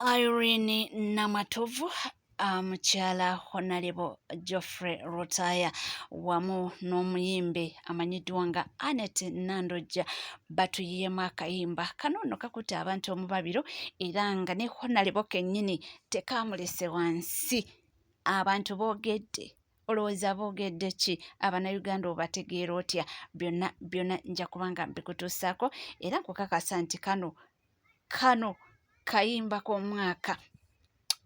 Irene Namatovu, mukyala Honorable Geoffrey Rutaya wamu n'omuyimbi amanyiddwa nga Annette Nandojja batuyiyeemu akayimba kano kakutte abantu omubabiro era nga ne Honorable kennyini tekamulese wansi. Abantu boogedde, olowooza boogedde ki? Abannayuganda obategeera otya? Byonna nja kubanga mbikutuusaako era nkukakasa nti kano kayimba k'omwaka.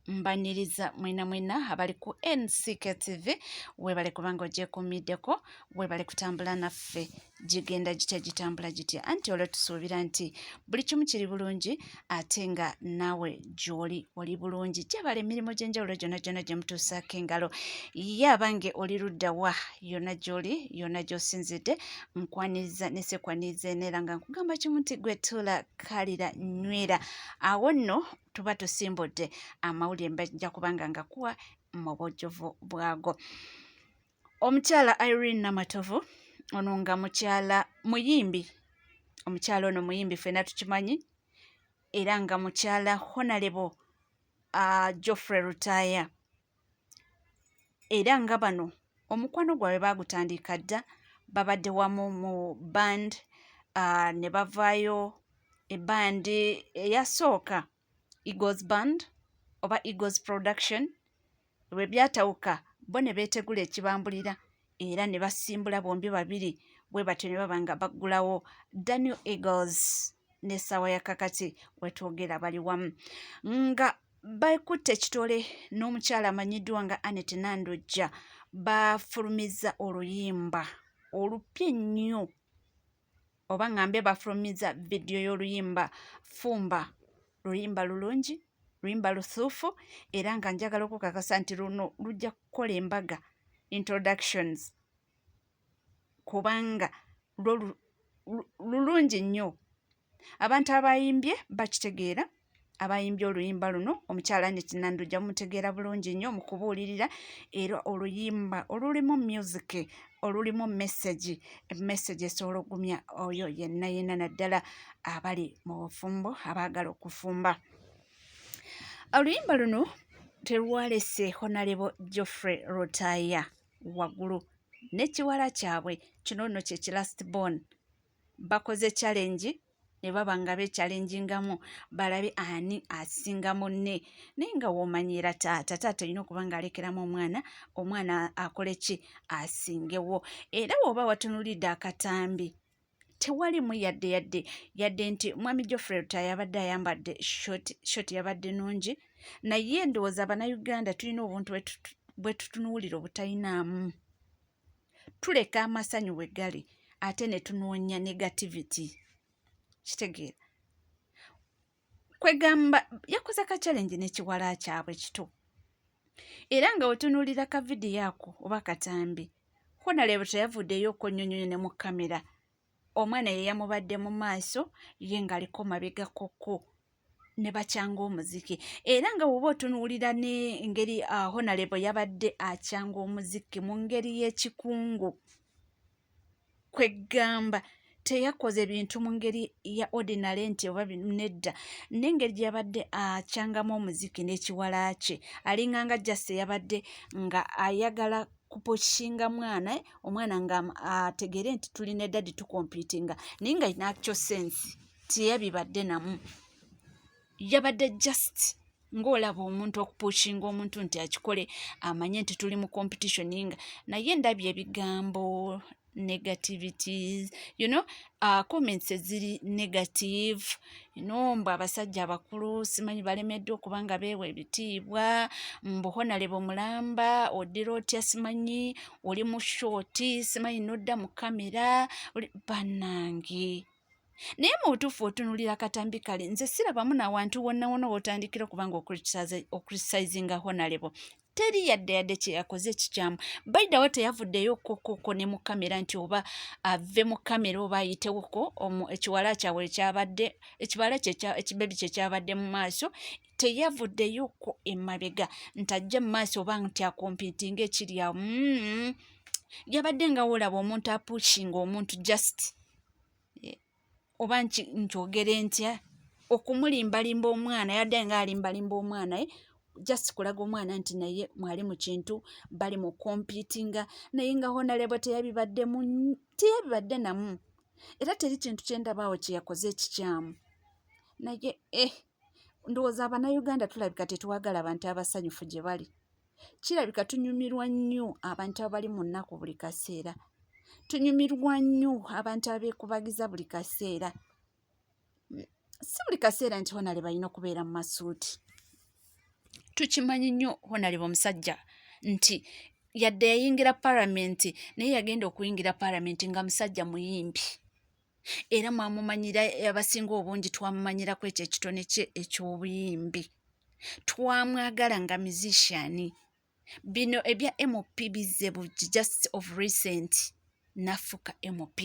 Mbaniriza mwena abali ku NCK TV webale kubanga ogyekuumiddeko, webale kutambula naffe gigenda gitya gitambula gitya, anti olwo tusuubira nti buli kimu kiri bulungi ate nga naawe gy'oli oli bulungi. Gyebala emirimu gy'enjawulo gyonna gye mutuusaako engalo, ye abange oli ludda wa yonna gy'oli yonna gy'osinzidde, nkwaniriza ne sekwaniriza eneera nga nkugamba kimu nti gwe tuula kalira nywera. Awo nno tuba tusimbudde amawulire mbajja kubanga ngakuwa mu bujjuvu bwago. Omukyala Irene Namatovu ono nga mukyala muyimbi, omukyala ono muyimbi ffenna tukimanyi, era nga mukyala Honorable Geoffrey Rutaya, era nga bano omukwano gwabwe baagutandika dda, babadde wamu mu band ne bavaayo ebandi eyasooka Eagles Band oba Eagles Production. Bwe byatawuka bo ne beetegula ekibambulira era ne basimbula bombi babiri bwe batyo ne baba nga baggulawo Daniel Eagles n'essaawa ya kakati wetwogera bali wamu nga bakutte ekitole n'omukyala amanyiddwa nga Annette Nandojja. Bafulumiza oluyimba olupya ennyo, oba ngambe bafulumiza vidiyo y'oluyimba Fumba. Luyimba lulungi, luyimba lusuufu era nga njagala okukakasa nti luno lujja kukola embaga introductions kubanga lulungi nnyo. Abantu abayimbye bakitegeera, abayimbye oluyimba luno omukyala Annette Nandojja mutegeera bulungi nnyo mu kubuulirira, era oluyimba olulimu music, olulimu message esobola okugumya oyo yenna naddala abali mu bufumbo, abaagala okufumba. Oluyimba luno terwalese Honorable Geoffrey Rutaya waggulu n'ekiwala kyabwe kino nno kye last born. Bakoze challenge ne baba nga beekyalenjingamu balabe ani asinga munne, naye nga w'omanyira taata olina okuba ng'alekeramu omwana akole ki, asingewo. Era bw'oba watunulidde akatambi tewalimu yadde nti mwami Geoffrey Rutaya yabadde ayambadde short yabadde nungi, naye ndowooza Abannayuganda tulina obuntu bwe tutunuulira obutalinamu. Tuleka amasanyu we gali ate ne tunoonya negativity. Kitegeera kwegamba yakoze ka challenge n'ekiwala kyabwe kito, era nga wetunuulira ka vidiyo ako oba katambi, Honorable teyavuddeyo okkonnyonnyola ne mu kamera. Omwana ye yamubadde mu maaso, ye ng'aliko mabegakoko ne bakyanga omuziki, era nga bw'oba otunuulira n'engeri Honorable yabadde akyanga omuziki mu ngeri y'ekikungu, kwegamba teyakoze bintu mu ngeri ya ordinary nti oba nedda, n'engeri gye yabadde akyangamu omuziki n'ekiwala kye alinganga just yabadde nga ayagala kupushinga omwana nga ategeere nti tulina eddadi tukompitinga, naye nga ina actual sense teyabibadde namu. Yabadde just ng'olaba omuntu okupushinga omuntu nti akikole amanye nti tuli mu competition, naye ndabye ebigambo negativities, comments eziri negative, mbu abasajja abakulu simanyi balemeddwa okuba nga beewa ebitiibwa, mbu Honorable mulamba oddira otya simanyi, oli mu shooti simanyi nodda mu kamera, bannange. Naye mu butuufu otunuulira katambi kale nze sirabamu nawantu wonna w'otandikira okubanga okritisayizinga Honorable. Teri yadde kye yakoze ekikyamu. Bayidawo teyavuddeyo kokoko ne mu kamera nti oba ave mu kamera oba ayitewoko ekiwala kyabwe ekyabadde ekibebi kye kyabadde mu maaso, teyavuddeyoko emabega nti ajje mu maaso oba nti akompitinga ekiri awo. Yabadde nga wolaba omuntu apushinga omuntu just oba nkyogere ntya, okumulimbalimba omwana yadde nga alimbalimba omwana just kulaga omwana nti naye mwali mu kintu bali mu competinga naye nga Honorable teyabibadde namu era teri kintu kyendabaawo kyeyakoze ekikyamu naye ndowooza Abannayuganda tulabika tetwagala abantu abasanyufu gye bali kirabika tunyumirwa nnyo abantu abali mu nnaku buli kaseera tunyumirwa nnyo abantu abeekubagiza buli kaseera si buli kaseera nti Honorable alina okubeera mu masuuti tukimanyi nnyo Honorable omusajja nti yadde yayingira palamenti naye yagenda okuyingira palamenti nga musajja muyimbi era mwamumanyira abasinga obungi twamumanyira ku ekyo ekitone kye eky'obuyimbi twamwagala nga musician bino ebya MOP bizze bugi just of recent nafuka MOP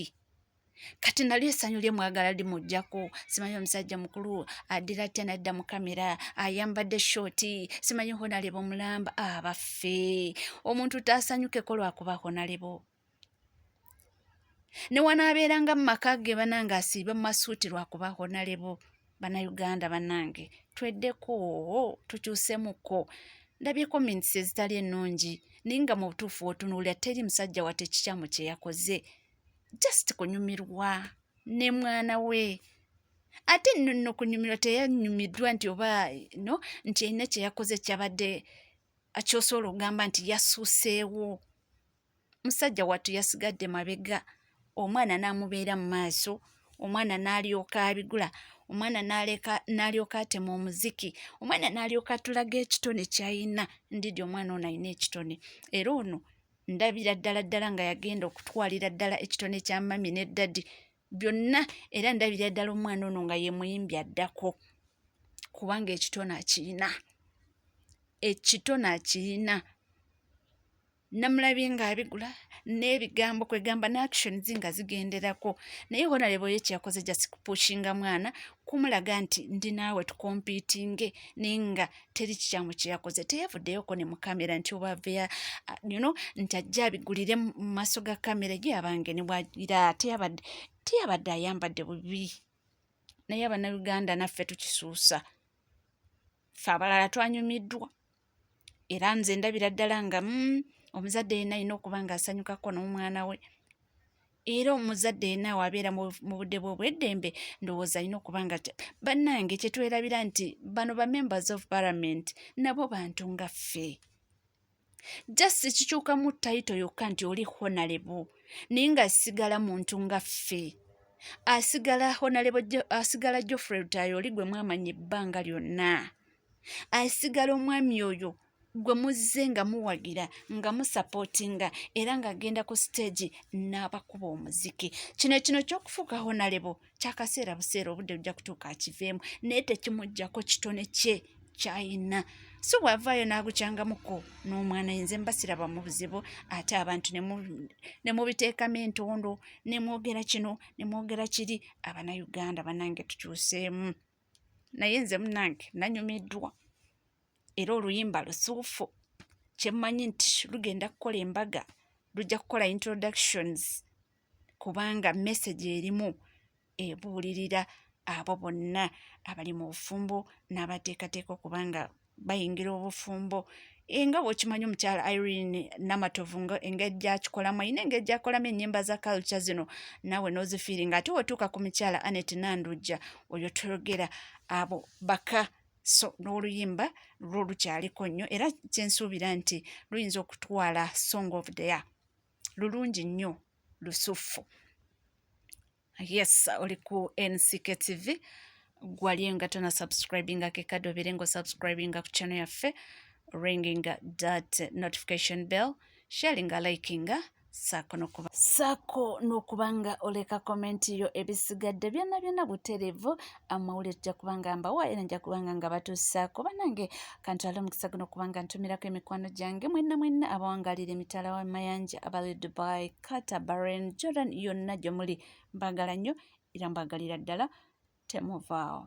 kati nalyo essanyu lye mwagala limujjako simanyi omusajja mukulu addira atya nadda mu kamera ayambadde shoti simanyi Honorable mulamba abaffe omuntu taasanyukeko lwakuba Honorable ne wanaabeeranga mu maka ge banange asiibe mu masuuti lwakuba Honorable Bannayuganda bannange tweddeko tukyusemuko ndabye comments ezitali ennungi naye nga mu butuufu otunuulira teri musajja wate kikyamu kye yakoze just kunyumirwa ne mwana we ate nno kunyumirwa teyanyumiddwa nti oba no nti erina kye yakoze kyabadde akyosobola okugamba nti yasuuseewo musajja wattu yasigadde mabega omwana n'amubeera mu maaso omwana n'alyoka abigula omwana n'alyoka atema omuziki omwana n'alyoka atulaga ekitone ky'ayina ndidi omwana ono ayina ekitone era ono ndabira ddala nga yagenda okutwalira ddala ekitone kya mami ne ddadi byonna era ndabira ddala omwana ono nga ye muyimbi addako kubanga ekitone akirina namulabye ng'abigula n'ebigambo kwegamba n'actions nga zigenderako naye Honorable ye kyeyakoze just kupushinga mwana kumulaga nti ndi naawe tukompitinge naye nga teri kikyamu kyeyakoze teyavuddeyoko ne mu kamera nti oba aveya nti ajja abigulire mu maaso ga kamera ye abange ne bwagira teyabadde ayambadde bubi naye Abannayuganda naffe tukisuusa ffe abalala twanyumiddwa era nze ndabira ddala nga omuzadde yenna alina okuba ng'asanyukako n'omwana we era omuzadde yenna wabeera mu budde bw'obweddembe ndowooza alina okuba nga bannange kye twerabira nti bano ba members of parliament nabo bantu nga ffe just kikyukamu tayito yokka nti oli Honorable naye ng'asigala muntu nga ffe asigala Geoffrey Rutayo oli gwe mwamanya ebbanga lyonna asigala omwami oyo gwe muzze nga muwagira nga musapootinga era ng'agenda ku stage n'abakuba omuziki kino ky'okufuuka Honorable kyakaseera buseera obudde bujja kutuuka akiveemu naye tekimuggyako kitone kye kyayina so bw'avaayo n'agukyangamuko n'omwana yenze mbasiraba mu buzibu ate abantu ne mubiteekamu entondo ne mwogera kino ne mwogera kiri Abannayuganda bannange tukyuseemu naye nze munnange nanyumiddwa era oluyimba lusuufu kyemmanyi nti lugenda kukola embaga lujja kukola introductions kubanga message erimu ebuulirira abo bonna abali mu bufumbo n'abateekateeka okubanga bayingira obufumbo nga bw'okimanyi omukyala Irene Namatovu engeri gy'akikolamu ayina engeri gy'akolamu ennyimba za culture zino naawe n'ozifiiringa ate wetuuka ku mukyala Annette Nandujja oyo twogera abo baka so n'oluyimba lwo lukyaliko nnyo era kyensuubira nti luyinza okutwala song of the year lulungi nnyo lusufu yes oli ku NCK TV gwaliyo nga tona subscribinga kekadobere ngo subscribinga ku channel yaffe ringing that notification bell sharinga likinga saako n'okubanga oleka komenti yo ebisigadde byonna buterevu amawulire tujja kubanga mbawaayo najja kubanga nga batuusaako bannange kantwale omukisa guno okubanga ntumirako emikwano gyange mwenna abawangalira emitala w'amayanja abali Dubai, Qatar, Bahrain, Jordan yonna gye muli mbagala nnyo era mbagalira ddala temuvaawo.